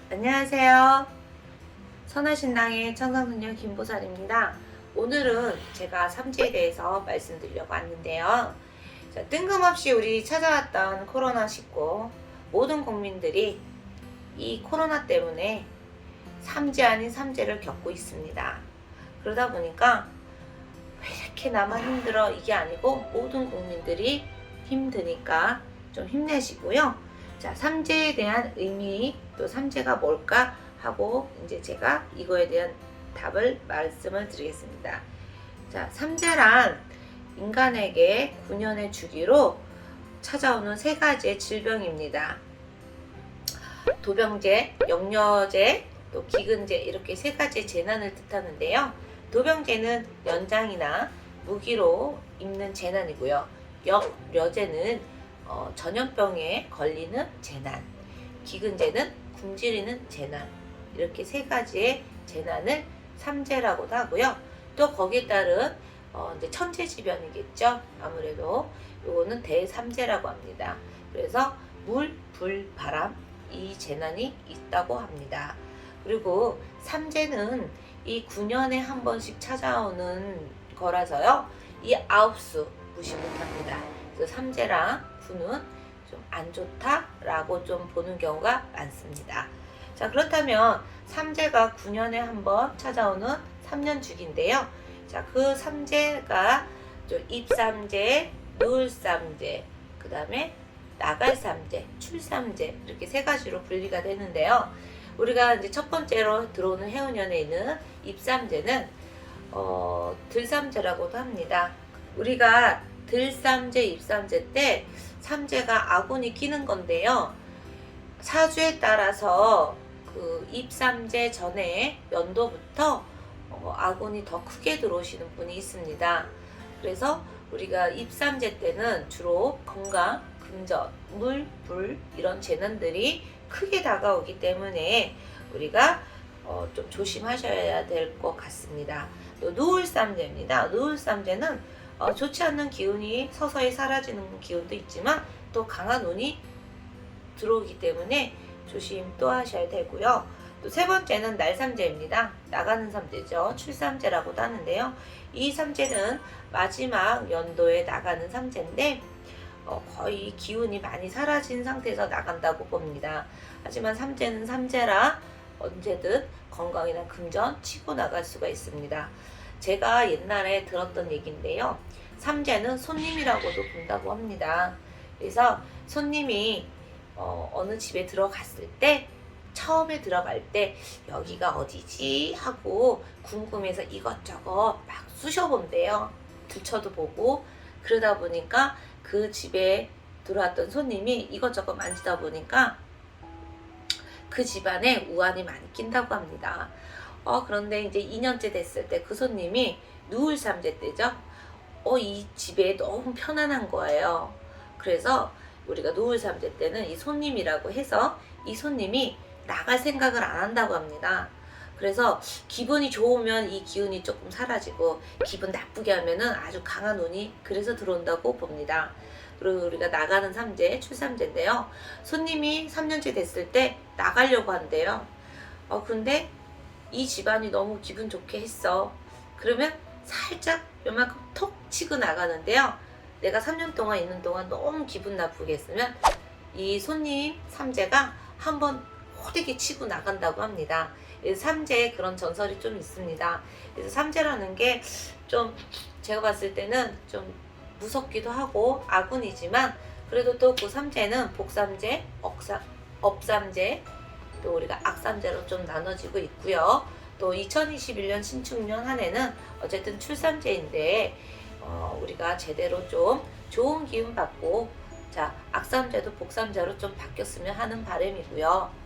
안녕하세요. 선화신당의 청상소녀 김보살입니다. 오늘은 제가 삼재에 대해서 말씀드리려고 왔는데요. 자, 뜬금없이 우리 찾아왔던 코로나19, 모든 국민들이 이 코로나 때문에 삼재 아닌 삼재를 겪고 있습니다. 그러다 보니까 왜 이렇게 나만 힘들어 이게 아니고 모든 국민들이 힘드니까 좀 힘내시고요. 자, 삼재에 대한 의미, 또 삼재가 뭘까 하고 이제 제가 이거에 대한 답을 말씀을 드리겠습니다. 자, 삼재란 인간에게 9년의 주기로 찾아오는 세 가지의 질병입니다. 도병재, 영여재, 또 기근재 이렇게 세 가지의 재난을 뜻하는데요. 도병재는 연장이나 무기로 입는 재난이고요. 영여재는 전염병에 걸리는 재난, 기근재는 굶주리는 재난, 이렇게 세 가지의 재난을 삼재라고도 하고요. 또 거기에 따른 이제 천재지변이겠죠. 아무래도 요거는 대삼재라고 합니다. 그래서 물, 불, 바람 이 재난이 있다고 합니다. 그리고 삼재는 이 9년에 한 번씩 찾아오는 거라서요. 이 9수 무시 못합니다. 그래서 삼재랑 9는 좀 안 좋다라고 좀 보는 경우가 많습니다. 자, 그렇다면 삼재가 9년에 한 번 찾아오는 3년 주기인데요. 자, 그 삼재가 좀 입삼재, 누울삼재, 그 다음에 나갈삼재, 출삼재 이렇게 세 가지로 분리가 되는데요. 우리가 이제 첫 번째로 들어오는 해운년에 있는 입삼재는 들삼재라고도 합니다. 우리가 들삼재, 입삼재 때 삼재가 아군이 끼는 건데요. 사주에 따라서 그 입삼재 전에 연도부터 아군이 더 크게 들어오시는 분이 있습니다. 그래서 우리가 입삼재 때는 주로 건강, 금전, 물, 불 이런 재난들이 크게 다가오기 때문에 우리가 좀 조심하셔야 될 것 같습니다. 또 누울삼재입니다. 누울삼재는 좋지 않는 기운이 서서히 사라지는 기운도 있지만 또 강한 운이 들어오기 때문에 조심 또 하셔야 되고요. 또 세 번째는 날삼재입니다. 나가는 삼재죠. 출삼재라고도 하는데요. 이 삼재는 마지막 연도에 나가는 삼재인데 거의 기운이 많이 사라진 상태에서 나간다고 봅니다. 하지만 삼재는 삼재라 언제든 건강이나 금전 치고 나갈 수가 있습니다. 제가 옛날에 들었던 얘기인데요. 삼재는 손님이라고도 본다고 합니다. 그래서 손님이 어느 집에 들어갔을 때 처음에 들어갈 때 여기가 어디지 하고 궁금해서 이것저것 막 쑤셔본대요. 들춰도 보고. 그러다 보니까 그 집에 들어왔던 손님이 이것저것 만지다 보니까 그 집안에 우환이 많이 낀다고 합니다. 그런데 이제 2년째 됐을 때 그 손님이 누울삼재 때죠. 이 집에 너무 편안한 거예요. 그래서 우리가 누울삼재 때는 이 손님이라고 해서 이 손님이 나갈 생각을 안 한다고 합니다. 그래서 기분이 좋으면 이 기운이 조금 사라지고 기분 나쁘게 하면은 아주 강한 운이 그래서 들어온다고 봅니다. 그리고 우리가 나가는 삼재, 출삼재인데요. 손님이 3년째 됐을 때 나가려고 한대요. 근데 이 집안이 너무 기분 좋게 했어. 그러면 살짝 요만큼 톡 치고 나가는데요. 내가 3년 동안 있는 동안 너무 기분 나쁘게 했으면 이 손님 삼재가 한번 호되게 치고 나간다고 합니다. 삼재에 그런 전설이 좀 있습니다. 그래서 삼재라는 게 좀 제가 봤을 때는 좀 무섭기도 하고 아군이지만 그래도 또 그 삼재는 복삼재, 업삼재, 또 우리가 악삼재로 좀 나눠지고 있고요. 또 2021년 신축년 한 해는 어쨌든 출삼재인데 우리가 제대로 좀 좋은 기운 받고 자 악삼재도 복삼재로 좀 바뀌었으면 하는 바람이고요.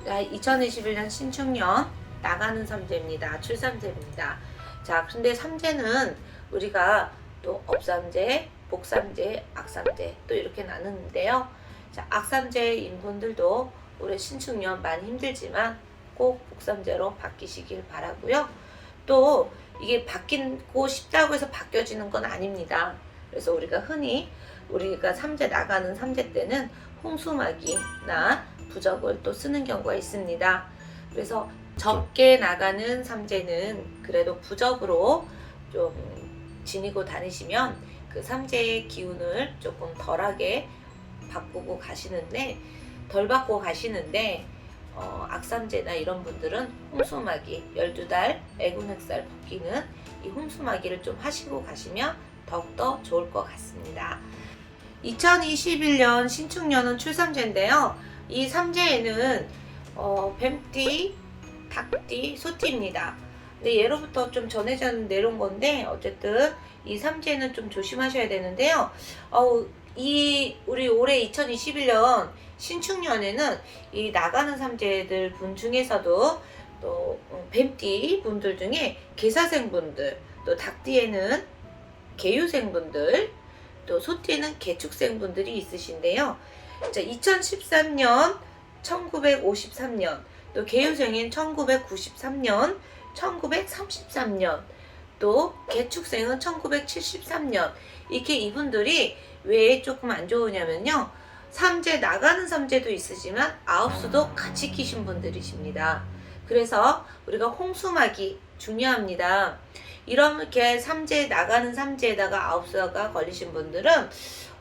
2021년 신축년 나가는 삼재입니다. 출삼재입니다. 자, 근데 삼재는 우리가 또 업삼재, 복삼재, 악삼재 또 이렇게 나누는데요. 자, 악삼재인 분들도 올해 신축년 많이 힘들지만 꼭 복삼재로 바뀌시길 바라고요. 또 이게 바뀌고 싶다고 해서 바뀌어지는 건 아닙니다. 그래서 우리가 흔히 우리가 삼재 나가는 삼재 때는 홍수막이나 부적을 또 쓰는 경우가 있습니다. 그래서 적게 나가는 삼재는 그래도 부적으로 좀 지니고 다니시면 그 삼재의 기운을 조금 덜하게 바꾸고 가시는데, 덜 받고 가시는데, 악삼재나 이런 분들은 홍수마기 12달 애군액살 벗기는 이 홍수마기를 좀 하시고 가시면 더욱더 좋을 것 같습니다. 2021년 신축년은 출삼재인데요. 이 삼재에는 뱀띠, 닭띠, 소띠입니다. 근데 예로부터 좀 전해져 내려온 건데 어쨌든 이 삼재는 좀 조심하셔야 되는데요. 우리 올해 2021년 신축년에는 이 나가는 삼재들 분 중에서도 또 뱀띠 분들 중에 개사생 분들, 또 닭띠에는 개유생 분들, 또 소띠는 개축생 분들이 있으신데요. 자, 2013년, 1953년, 또 개유생인 1993년, 1933년, 또 개축생은 1973년. 이렇게 이분들이 왜 조금 안 좋으냐면요, 삼재 나가는 삼재도 있으지만 아홉수도 같이 끼신 분들이십니다. 그래서 우리가 홍수막이 중요합니다. 이렇게 삼재 나가는 삼재에다가 아홉수가 걸리신 분들은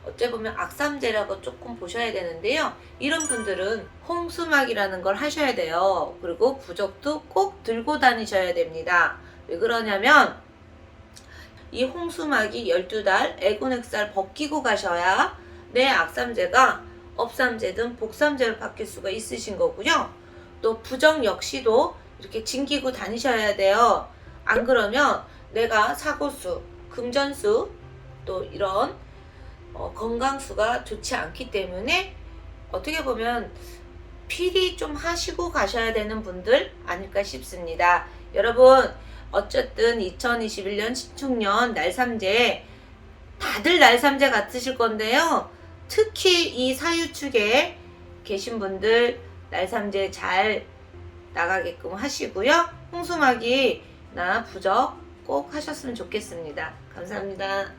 어째 보면 악삼재라고 조금 보셔야 되는데요. 이런 분들은 홍수막이라는 걸 하셔야 돼요. 그리고 부적도 꼭 들고 다니셔야 됩니다. 왜 그러냐면 이 홍수막이 12달 애군액살 벗기고 가셔야 내 악삼재가 업삼재든 복삼재로 바뀔 수가 있으신 거고요. 또 부적 역시도 이렇게 징기고 다니셔야 돼요. 안 그러면 내가 사고수, 금전수, 또 이런 건강수가 좋지 않기 때문에 어떻게 보면 필히 좀 하시고 가셔야 되는 분들 아닐까 싶습니다. 여러분, 어쨌든 2021년 신축년 날삼재, 다들 날삼재 같으실 건데요. 특히 이 사유축에 계신 분들 날삼재 잘 나가게끔 하시고요. 홍수막이나 부적 꼭 하셨으면 좋겠습니다. 감사합니다.